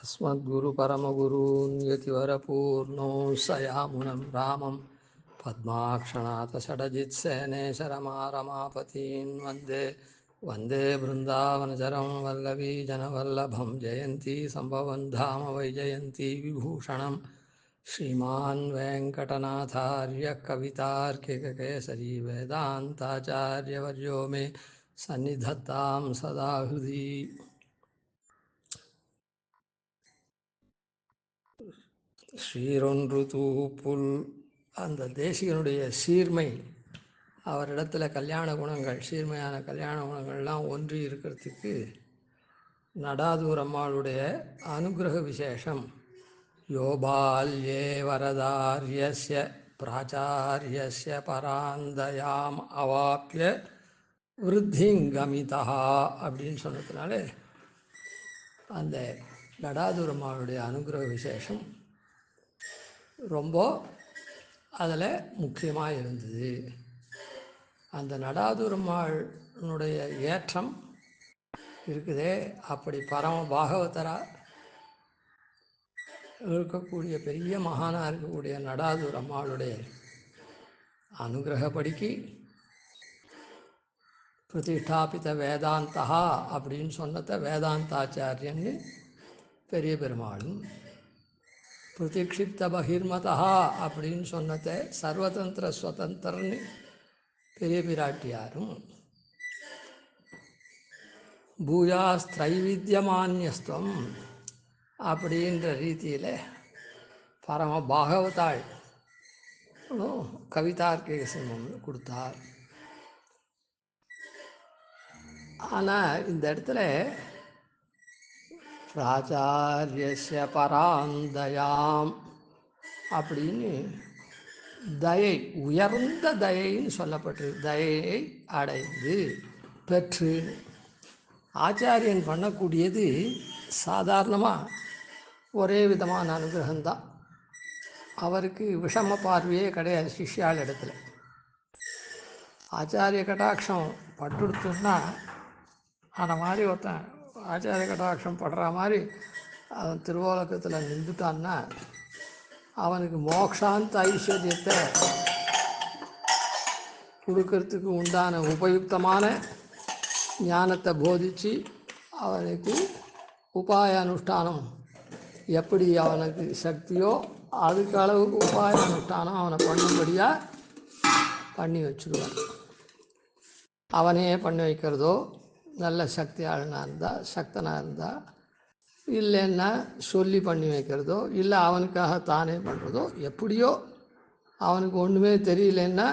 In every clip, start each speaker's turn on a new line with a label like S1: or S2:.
S1: अस्मद्गुरुपरमगुरून् यतिवरपूर्णो सयामुनं रामं पद्माक्षणाथ षडजित्सेनेशरमारमापतीन् वन्दे वन्दे बृन्दावनचरं वल्लवीजनवल्लभं जयन्ती सम्भवन् धाम वैजयन्ती विभूषणं श्रीमान् वेङ्कटनाथार्य कवितार्किककेसरी वेदान्ताचार्यवर्यो मे सन्निधत्तां सदा हृदि ஸ்ரீரொன்று தூப்புல். அந்த தேசிகனுடைய சீர்மை, அவரிடத்துல கல்யாண குணங்கள், சீர்மையான கல்யாண குணங்கள்லாம் ஒன்றி இருக்கிறதுக்கு நடாதூர் அம்மாளுடைய அனுகிரக விசேஷம். யோபால்யே வரதாரியஸ்ய பிராச்சாரியஸ்ய பராந்தயாம் அவாப்பிய விருத்திங்கமிதா அப்படின்னு சொன்னதுனால அந்த நடாதூர் அம்மாளுடைய அனுகிரக விசேஷம் ரொம்ப அதில் முக்கியமாக இருந்தது. அந்த நடாதுரம்மாளுடைய ஏற்றம் இருக்குதே, அப்படி பரம பாகவதராக இருக்கக்கூடிய பெரிய மகானாக இருக்கக்கூடிய நடாதூர் அம்மாளுடைய அனுகிரகப்படிக்கு பிரதிஷ்டாபித வேதாந்தா அப்படின்னு சொன்னத வேதாந்தாச்சாரியன்னு பெரிய பெருமாளும், பிரதிக்ஷிப்த பகிர்மதா அப்படின்னு சொன்னதை சர்வதந்திர ஸ்வதந்திரன்னு பெரிய பிராட்டியாரும், பூயாஸ்திரைவித்தியமான்யஸ்துவம் அப்படின்ற ரீதியில் பரம பாகவதாள் கவிதார்க்கிக சிம்மம் கொடுத்தார். ஆனால் இந்த இடத்துல பிராச்சாரியஸ்ய பராந்தயாம் அப்படின்னு தயை, உயர்ந்த தயைன்னு சொல்லப்பட்டிருக்கு. தயையை அடைந்து பெற்று ஆச்சாரியன் பண்ணக்கூடியது சாதாரணமாக ஒரே விதமான அனுகிரகம்தான். அவருக்கு விஷம பார்வையே கிடையாது சிஷ்யாள் இடத்துல. ஆச்சாரிய கடாட்சம் பட்டுடுத்துன்னா அந்த மாதிரி ஒருத்தன் ஆச்சாரிய கடாட்சம் படுற மாதிரி அவன் திருவோலக்கத்தில் நின்றுட்டான்னா அவனுக்கு மோக்ஷாந்த ஐஸ்வர்யத்தை கொடுக்கறதுக்கு உண்டான உபயுக்தமான ஞானத்தை போதித்து அவனுக்கு உபாய அனுஷ்டானம் எப்படி அவனுக்கு சக்தியோ அதுக்கு அளவுக்கு உபாய அனுஷ்டானம் அவனை பண்ணும்படியாக பண்ணி வச்சுடுவான். அவனே பண்ணி வைக்கிறதோ, நல்ல சக்தியாளனாக இருந்தால், சக்தனாக இருந்தால், இல்லைன்னா சொல்லி பண்ணி வைக்கிறதோ, இல்லை அவனுக்காக தானே பண்ணுறதோ, எப்படியோ அவனுக்கு ஒன்றுமே தெரியலன்னா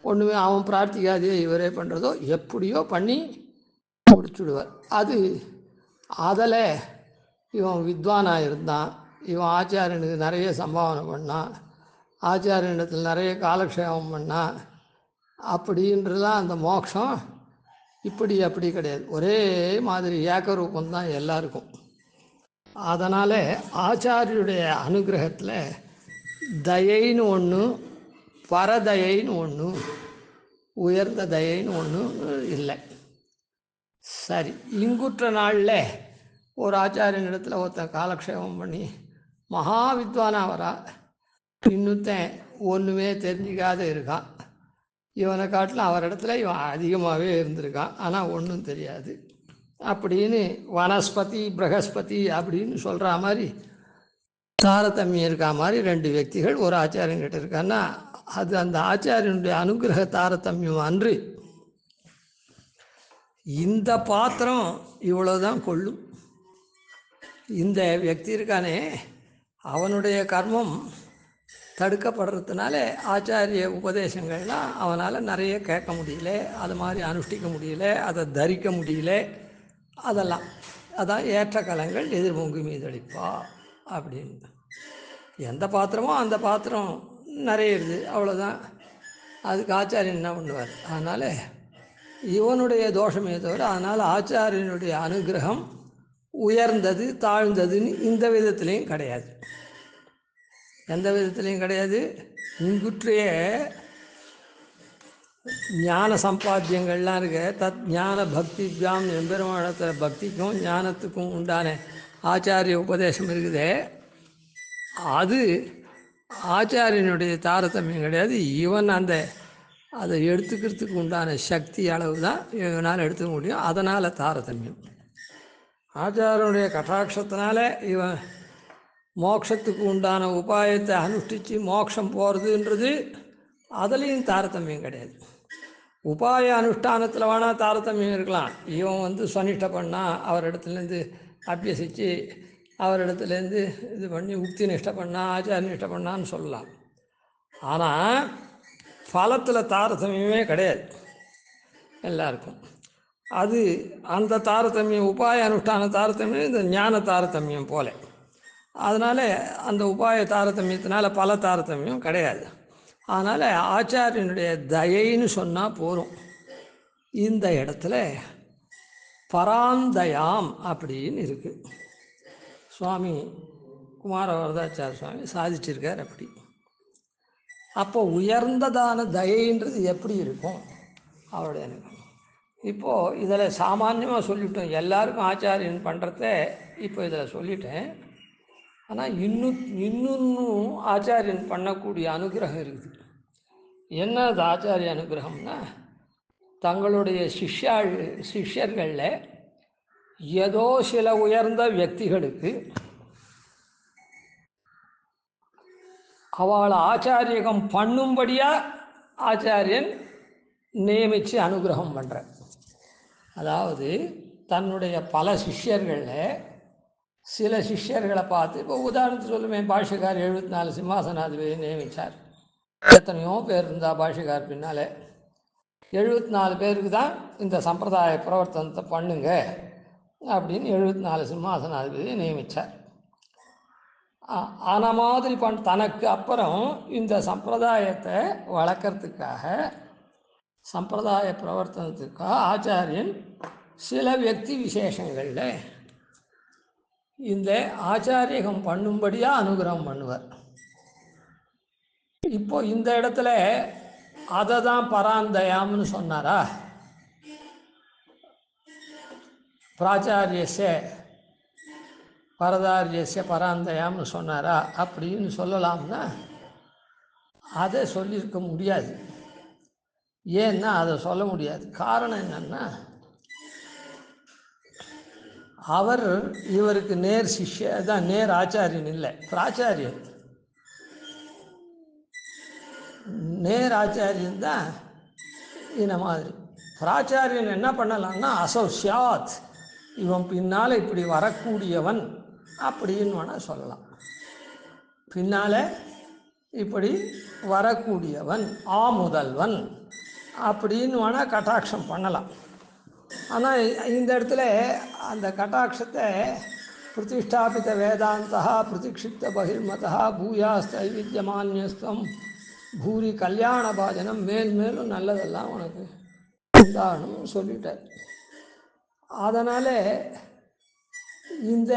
S1: ஒன்றுமே அவன் பிரார்த்திக்காதே இவரே பண்ணுறதோ, எப்படியோ பண்ணி முடிச்சுடுவார். அது அதில் இவன் வித்வானாக இருந்தான், இவன் ஆச்சாரியனுக்கு நிறைய சம்பாவனை பண்ணான், ஆச்சாரியனிடத்தில் நிறைய காலக்ஷேபம் பண்ணான், அப்படின்றதான் அந்த மோட்சம். இப்படி அப்படி கிடையாது, ஒரே மாதிரி ஏக்கரூபந்தான் எல்லாருக்கும். அதனால் ஆச்சாரியுடைய அனுகிரகத்தில் தயைன்னு ஒன்று, பரதயைன்னு ஒன்று, உயர்ந்த தயைன்னு ஒன்று இல்லை. சரி, இங்குற்ற நாளில் ஒரு ஆச்சாரியனிடத்தில் ஒருத்தன் காலக்ஷேபம் பண்ணி மகா வித்வானாக வரா, இன்னொருத்தன் ஒன்றுமே தெரிஞ்சிக்காத இருக்கான். இவனை காட்டிலும் அவரிடத்துல இவன் அதிகமாகவே இருந்திருக்கான், ஆனால் ஒன்றும் தெரியாது அப்படின்னு வனஸ்பதி பிரகஸ்பதி அப்படின்னு சொல்கிற மாதிரி தாரதமியம் இருக்கா மாதிரி ரெண்டு వ్యక్తిகள் ஒரு ஆச்சாரியன்கிட்ட இருக்கான்னா அது அந்த ஆச்சாரியனுடைய அனுகிரக தாரதமியம் அன்று. இந்த பாத்திரம் இவ்வளோதான் கொள்ளும். இந்த వ్యక్తి இருக்கானே அவனுடைய கர்மம் தடுக்கப்படுறதுனால ஆச்சாரிய உபதேசங்கள்லாம் அவனால் நிறைய கேட்க முடியல, அது மாதிரி அனுஷ்டிக்க முடியல, அதை தரிக்க முடியல. அதெல்லாம் அதான் ஏற்ற கலங்கள் எதிர்பொங்கு மீதளிப்பா அப்படின்னு. எந்த பாத்திரமோ அந்த பாத்திரம் நிறையிறது, அவ்வளோதான். அதுக்கு ஆச்சாரியன் என்ன பண்ணுவார்? அதனால் இவனுடைய தோஷமே தவிர, அதனால் ஆச்சாரியனுடைய அனுகிரகம் உயர்ந்தது தாழ்ந்ததுன்னு இந்த விதத்துலேயும் கிடையாது, எந்த விதத்துலேயும் கிடையாது. இங்குற்றிய ஞான சம்பாத்தியங்கள்லாம் இருக்க தத் ஞான பக்திபியாம் எம்பெருமானத்தில் பக்திக்கும் ஞானத்துக்கும் உண்டான ஆச்சாரிய உபதேசம் இருக்குதே, அது ஆச்சாரியனுடைய தாரதமியம் கிடையாது. இவன் அதை எடுத்துக்கிறதுக்கு உண்டான சக்தி அளவு தான் இவனால் எடுத்துக்க முடியும். அதனால் தாரதமியம். ஆச்சாரனுடைய கட்டாட்சத்தினால இவன் மோட்சத்துக்கு உண்டான உபாயத்தை அனுஷ்டித்து மோட்சம் போகிறதுன்றது அதுலேயும் தாரதமியம் கிடையாது. உபாய அனுஷ்டானத்தில் வேணால் தாரதமியம் இருக்கலாம். இவன் சனிஷ்ட பண்ணால் அவரிடத்துலேருந்து அபியசித்து அவரிடத்துலேருந்து இது பண்ணி உக்தி நிஷ்டை பண்ணால் ஆச்சார நிஷ்டை பண்ணான்னு சொல்லலாம். ஆனால் ஃபலத்தில் தாரதமியமே கிடையாது எல்லாருக்கும். அது அந்த தாரதமியம் உபாய அனுஷ்டான தாரதமியம் இந்த ஞான தாரதமியம் போல. அதனால் அந்த உபாய தாரதமியத்தினால பல தாரதமியம் கிடையாது. அதனால் ஆச்சாரியனுடைய தயைன்னு சொன்னால் போகும். இந்த இடத்துல பராந்தயாம் அப்படின்னு இருக்குது. சுவாமி குமார வரதாச்சார சுவாமி சாதிச்சிருக்கார் அப்படி. அப்போ உயர்ந்ததான தயைன்றது எப்படி இருக்கும் அவருடைய அனுபவம். இப்போது இதில் சாமான்யமாக சொல்லிவிட்டோம், எல்லாருக்கும் ஆச்சாரியன் பண்ணுறத இப்போ இதில் சொல்லிட்டேன். ஆனால் இன்னும் ஆச்சாரியன் பண்ணக்கூடிய அனுகிரகம் இருக்குது. என்ன அது ஆச்சாரிய அனுகிரகம்னா, தங்களுடைய சிஷ்யர்களில் ஏதோ சில உயர்ந்த வியக்திகளுக்கு அவளை ஆச்சாரியகம் பண்ணும்படியாக ஆச்சாரியன் நியமித்து அனுகிரகம் பண்ணுறார். அதாவது தன்னுடைய பல சிஷ்யர்களில் சில சிஷ்யர்களை பார்த்து, இப்போ உதாரணத்துக்கு சொல்லுமே, பாஷ்யக்கார் 74 சிம்மாசனாதிபதியை நியமித்தார். எத்தனையோ பேர் இருந்தால் பாஷ்யக்கார் பின்னால் 74 பேருக்கு தான் இந்த சம்பிரதாய பிரவர்த்தனத்தை பண்ணுங்க அப்படின்னு 74 சிம்மாசனாதிபதியை நியமித்தார். ஆன மாதிரி தனக்கு அப்புறம் இந்த சம்பிரதாயத்தை வளர்க்கறதுக்காக, சம்பிரதாய பிரவர்த்தனத்துக்காக ஆச்சாரியன் சில வியக்தி விசேஷங்களில் இந்த ஆச்சாரியகம் பண்ணும்படியாக அனுகிரகம் பண்ணுவார். இப்போ இந்த இடத்துல அதை தான் பராந்தயாம்னு சொன்னாரா, பிராச்சாரியஸ்ய பரதாரியஸ்ய பராந்தயாம்னு சொன்னாரா அப்படின்னு சொல்லலாம்னா அதை சொல்லியிருக்க முடியாது. ஏன்னா அதை சொல்ல முடியாது. காரணம் என்னன்னா, அவர் இவருக்கு நேர் சிஷ்ய தான், நேர் ஆச்சாரியன் இல்லை, பிராச்சாரியன். நேர் ஆச்சாரியன் தான் இந்த மாதிரி. பிராச்சாரியன் என்ன பண்ணலாம்னா, அசௌசியாத், இவன் பின்னால் இப்படி வரக்கூடியவன் அப்படின்னு வேணால் சொல்லலாம். பின்னால் இப்படி வரக்கூடியவன், முதல்வன் அப்படின்னு வேணால் கட்டாட்சம் பண்ணலாம். ஆனால் இந்த இடத்துல அந்த கட்டாட்சத்தை பிரதிஷ்டாபித வேதாந்தா பிரதிக்ஷிப்த பகிர்மதா பூயாஸ்தைவித்யமான்யஸ்தம் பூரி கல்யாண பாஜனம், மேலும் நல்லதெல்லாம் உனக்கு உண்டாகணும் சொல்லிட்டார். அதனால் இந்த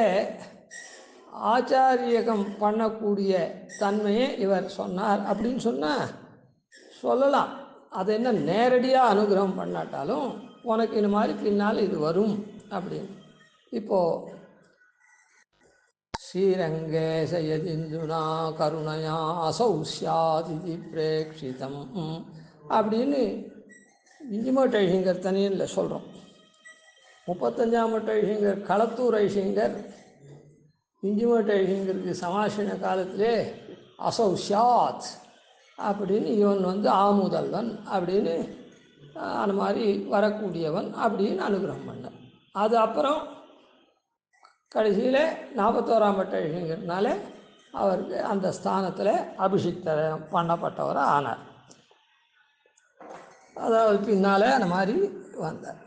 S1: ஆச்சாரியகம் பண்ணக்கூடிய தன்மையை இவர் சொன்னார் அப்படின்னு சொன்னால் சொல்லலாம். அது என்ன, நேரடியாக அனுகிரகம் பண்ணாட்டாலும் உனக்கு இந்த மாதிரி பின்னால் இது வரும் அப்படின்னு. இப்போது ஸ்ரீரங்கே சயதிந்துனா கருணையா அசௌசியாதி பிரேக்ஷிதம் அப்படின்னு இஞ்சிமட்ட ஐஷிங்கர் தனியில் சொல்கிறோம். 35ஆம் மட்ட ஐஷிங்கர் களத்தூர் ஐஷிங்கர் இஞ்சிமட்ட ஐஷிங்கருக்கு சமாசின காலத்திலே அசௌசியாத் அப்படின்னு இவன் ஆமுதல்வன் அப்படின்னு அந்த மாதிரி வரக்கூடியவன் அப்படின்னு அனுகிரகம் பண்ணார். அது அப்புறம் கடைசியில் 41ஆம் மட்ட ஐஷிங்கர்னால அவருக்கு அந்த ஸ்தானத்தில் அபிஷிக்த பண்ணப்பட்டவராக ஆனார். அதாவது பின்னால் அந்த மாதிரி வந்தார்.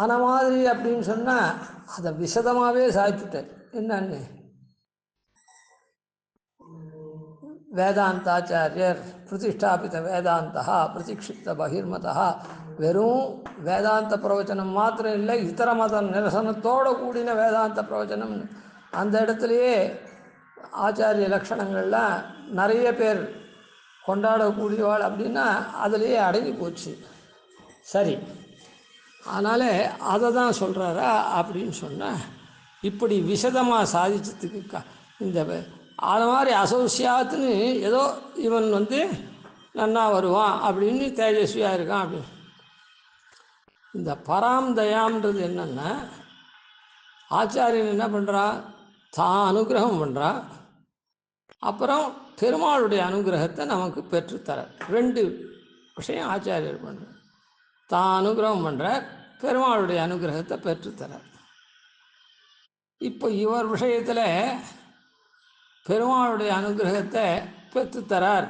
S1: அந்த மாதிரி அப்படின்னு சொன்னால் அதை விசதமாகவே சாதிச்சுட்டார். என்னன்னு, வேதாந்தாச்சாரியர் பிரதிஷ்டாபித வேதாந்தா பிரதிக்ஷிப்த பகிர்மதா, வெறும் வேதாந்த பிரவச்சனம் மாத்திரம் இல்லை, இதர மத நிரசனத்தோடு கூடின வேதாந்த பிரவச்சனம். அந்த இடத்துலையே ஆச்சாரிய லக்ஷணங்கள்லாம் நிறைய பேர் கொண்டாடக்கூடியவாள் அப்படின்னா அதுலேயே அடங்கி போச்சு. சரி, அதனால் அதை தான் சொல்கிறாரா அப்படின்னு சொன்னால், இப்படி விசதமாக சாதிச்சதுக்கு இந்த அது மாதிரி அசௌசியாத்துன்னு ஏதோ இவன் நன்னா வருவான் அப்படின்னு தேஜஸ்வியாக இருக்கான் அப்படின்னு. இந்த பராம்தயான்றது என்னென்னா, ஆச்சாரியன் என்ன பண்ணுறா, தான் அனுகிரகம் பண்ணுறா, அப்புறம் பெருமாளுடைய அனுகிரகத்தை நமக்கு பெற்றுத்தர. ரெண்டு விஷயம் ஆச்சாரியர் பண்ணுற. தான் அனுகிரகம் பண்ணுற, பெருமாளுடைய அனுகிரகத்தை பெற்றுத்தர. இப்போ இவர் விஷயத்தில் பெருமாளுடைய அனுகிரகத்தை பெற்றுத்தரார்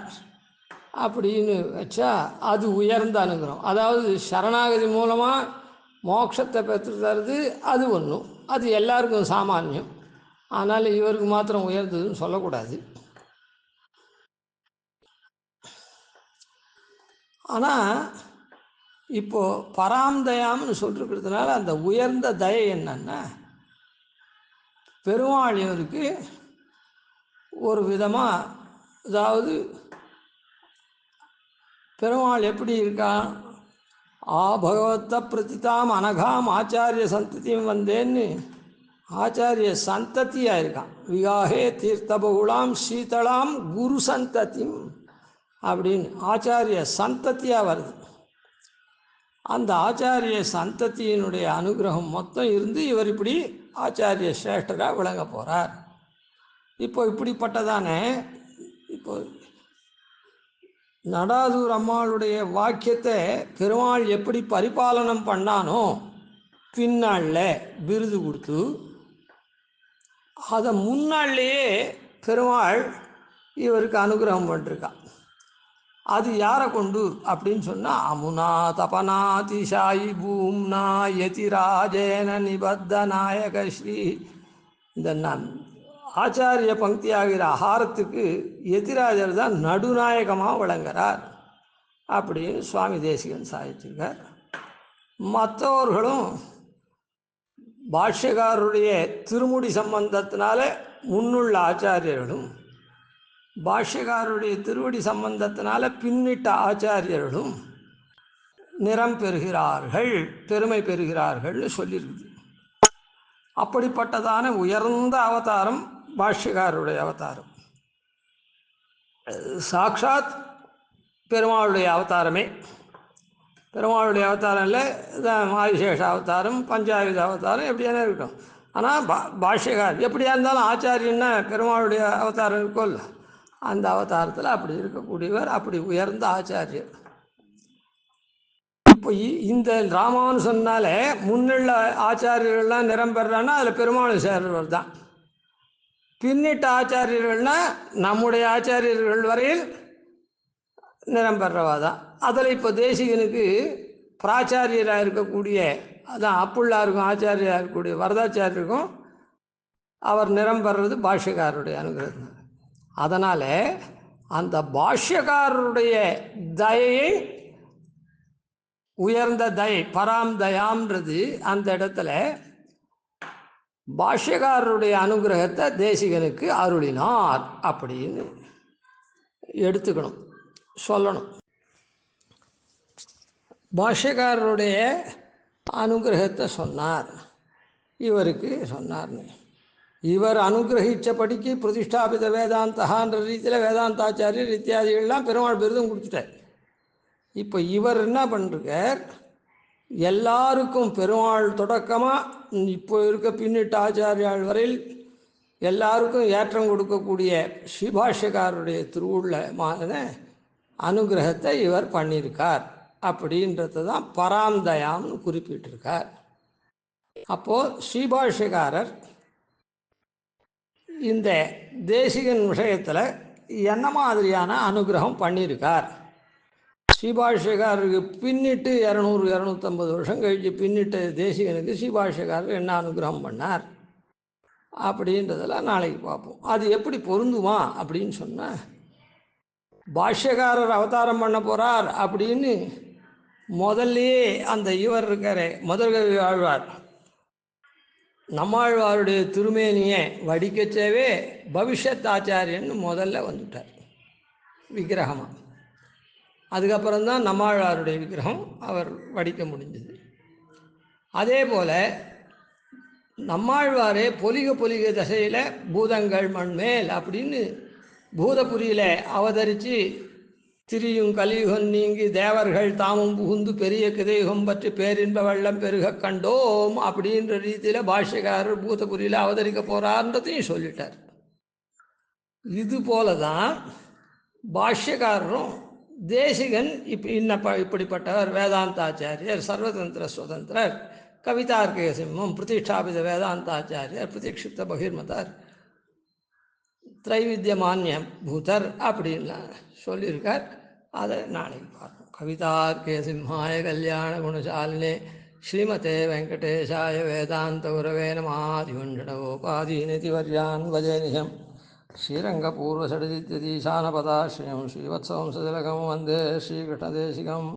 S1: அப்படின்னு வச்சா அது உயர்ந்த அனுகிரகம். அதாவது சரணாகதி மூலமாக மோட்சத்தை பெற்றுத்தருது, அது ஒன்றும். அது எல்லாருக்கும் சாமானியம். ஆனால் இவருக்கு மாத்திரம் உயர்ந்ததுன்னு சொல்லக்கூடாது. ஆனால் இப்போது பராம்தயாம்னு சொல்லிருக்கிறதுனால அந்த உயர்ந்த தயை என்னன்னா, பெருமாள் இவருக்கு ஒரு விதமாக, அதாவது பெருமாள் எப்படி இருக்கான், பகவத்த பிரதிதாம் அனகாம் ஆச்சாரிய சந்ததியும் வந்தேன்னு ஆச்சாரிய சந்ததியாக இருக்கான். விகாகே தீர்த்தபகுலாம் சீதளாம் குரு சந்ததியும் அப்படின்னு ஆச்சாரிய சந்ததியாக வருது. அந்த ஆச்சாரிய சந்ததியினுடைய அனுகிரகம் மொத்தம் இருந்து இவர் இப்படி ஆச்சாரிய சிரேஷ்டராக விளங்க போகிறார். இப்போ இப்படிப்பட்டதானே, இப்போ நடாதூர் அம்மாளுடைய வாக்கியத்தை பெருமாள் எப்படி பரிபாலனம் பண்ணானோ பின்னாளில் விருது கொடுத்து, அதை முன்னாள்லேயே பெருமாள் இவருக்கு அனுகிரகம் பண்ணிருக்கான். அது யாரை கொண்டு அப்படின்னு சொன்னால், அமுனா தபனாதிசாயி பூம்னா யதிராஜேன நிபத்த நாயக ஸ்ரீ. இந்த ஆச்சாரிய பங்கி ஆகிற ஆகாரத்துக்கு எதிராஜர் தான் நடுநாயகமாக விளங்குறார் அப்படின்னு சுவாமி தேசிகன் சாதிச்சிருக்கார். மற்றவர்களும் பாஷ்யக்காரருடைய திருமுடி சம்பந்தத்தினால முன்னுள்ள ஆச்சாரியர்களும், பாஷ்யக்காரருடைய திருவடி சம்பந்தத்தினால பின்னிட்ட ஆச்சாரியர்களும் நிறம் பெறுகிறார்கள், பெருமை பெறுகிறார்கள்னு சொல்லியிருக்குது. அப்படிப்பட்டதான உயர்ந்த அவதாரம் பாஷ்யக்காரருடைய அவதாரம். சாக்ஷாத் பெருமாளுடைய அவதாரமே. பெருமாளுடைய அவதாரம் இல்லை, ஆதிசேஷ அவதாரம், பஞ்சாயுத அவதாரம் எப்படியான இருக்கட்டும். ஆனால் பாஷ்யக்கார் எப்படியா இருந்தாலும் ஆச்சாரியன்னா பெருமாளுடைய அவதாரம் இருக்கும்ல, அந்த அவதாரத்தில் அப்படி இருக்கக்கூடியவர், அப்படி உயர்ந்த ஆச்சாரியர். இப்போ இந்த ராமானுசன்னால முன்னுள்ள ஆச்சாரியர்கள்லாம் நிறம் பெறான்னா அதில் பெருமாள் சேர்றவர் தான். பின்னிட்ட ஆச்சாரியர்கள்னால் நம்முடைய ஆச்சாரியர்கள் வரையில் நிறம் பெறவா தான். அதில் இப்போ தேசிகனுக்கு பிராச்சாரியராக இருக்கக்கூடிய, அதான் அப்புள்ளாருக்கும் ஆச்சாரியராக இருக்கக்கூடிய வரதாச்சாரியருக்கும் அவர் நிறம் பெறுறது பாஷ்யக்காரருடைய அனுகிரகம். அதனால் அந்த பாஷ்யக்காரருடைய தயையை, உயர்ந்த தயை பராம் தயாம்ன்றது அந்த இடத்துல பாஷ்யக்காரருடைய அனுகிரகத்தை தேசிகனுக்கு அருளினார் அப்படின்னு எடுத்துக்கணும், சொல்லணும். பாஷ்யக்காரருடைய அனுகிரகத்தை சொன்னார், இவருக்கு சொன்னார்னு. இவர் அனுகிரகிச்சபடிக்கு பிரதிஷ்டாபித வேதாந்தகான்ற ரீதியில் வேதாந்தாச்சாரியர் இத்தியாதிகள்லாம் பெருமாள் விருதும் கொடுத்துட்டார். இப்போ இவர் என்ன பண்ணிருக்கார், எல்லாருக்கும் பெருமாள் தொடக்கமாக இப்போ இருக்க பின்னிட்ட ஆச்சாரியால் வரையில் எல்லாருக்கும் ஏற்றம் கொடுக்கக்கூடிய ஸ்ரீபாஷ்யக்காரருடைய திருவுள்ளமான அனுகிரகத்தை இவர் பண்ணியிருக்கார் அப்படின்றது தான் பராம்தயாம்னு குறிப்பிட்டிருக்கார். அப்போது ஸ்ரீபாஷ்யக்காரர் இந்த தேசிகன் விஷயத்தில் என்ன மாதிரியான அனுகிரகம் பண்ணியிருக்கார், ஸ்ரீபாஷ்யக்காரருக்கு பின்னிட்டு 200-250 வருஷம் கழித்து பின்னிட்டு தேசிகனுக்கு ஸ்ரீபாஷ்யக்காரர் என்ன அனுகிரகம் பண்ணார் அப்படின்றதெல்லாம் நாளைக்கு பார்ப்போம். அது எப்படி பொருந்துமா அப்படின்னு சொன்னால், பாஷ்யக்காரர் அவதாரம் பண்ண போகிறார் அப்படின்னு முதல்லையே அந்த இவர் இருக்காரே முதல்கவி ஆழ்வார், நம்மாழ்வாருடைய திருமேனியை வடிக்கச்சேவே பவிஷ்யத் ஆச்சாரியன்னு முதல்ல வந்துட்டார் விக்கிரகமாக. அதுக்கப்புறம்தான் நம்மாழ்வாருடைய விக்கிரகம் அவர் வடிக்க முடிஞ்சது. அதே போல் நம்மாழ்வாரே பொலிக பொலிக தசையில் பூதங்கள் மண்மேல் அப்படின்னு பூதபுரியில் அவதரித்து திரியும் கலியுகம் நீங்கி தேவர்கள் தாமும் புகுந்து பெரிய கிதையுகம் பற்றி பேரின்ப வெள்ளம் பெருக கண்டோம் அப்படின்ற ரீதியில் பாஷ்யக்காரர் பூதபுரியில் அவதரிக்க போகிறார்ன்றதையும் சொல்லிட்டார். இது போல தான் பாஷ்யக்காரரும் தேசிகன் இப்படிப்பட்டவர் வேதாந்தாச்சாரியர், சர்வதந்திர சுதந்திரர், கவிதார்க்கிக சிம்மம், பிரதிஷ்டாபித வேதாந்தாச்சாரியர், பிரதிக்ஷிப்த பகிர்மதர், திரைவித்தியமானிய பூதர் அப்படின்லாம் சொல்லியிருக்கார். அதை நாளைக்கு பார்ப்போம். கவிதார்க்கிக சிம்ஹாய கல்யாண குணசாலினே ஸ்ரீமதே வெங்கடேஷாய வேதாந்த குரவே நமாதிவண்டனோபாதீனதிவர்யான் வஜேனிஷம் ஸ்ரீரங்கபூர்வசடதித்யதீசானபதாஸ்ரயம் ஸ்ரீவத்சவம் சதிலகம் வந்தே ஸ்ரீகிருஷ்ணதேசிகம்.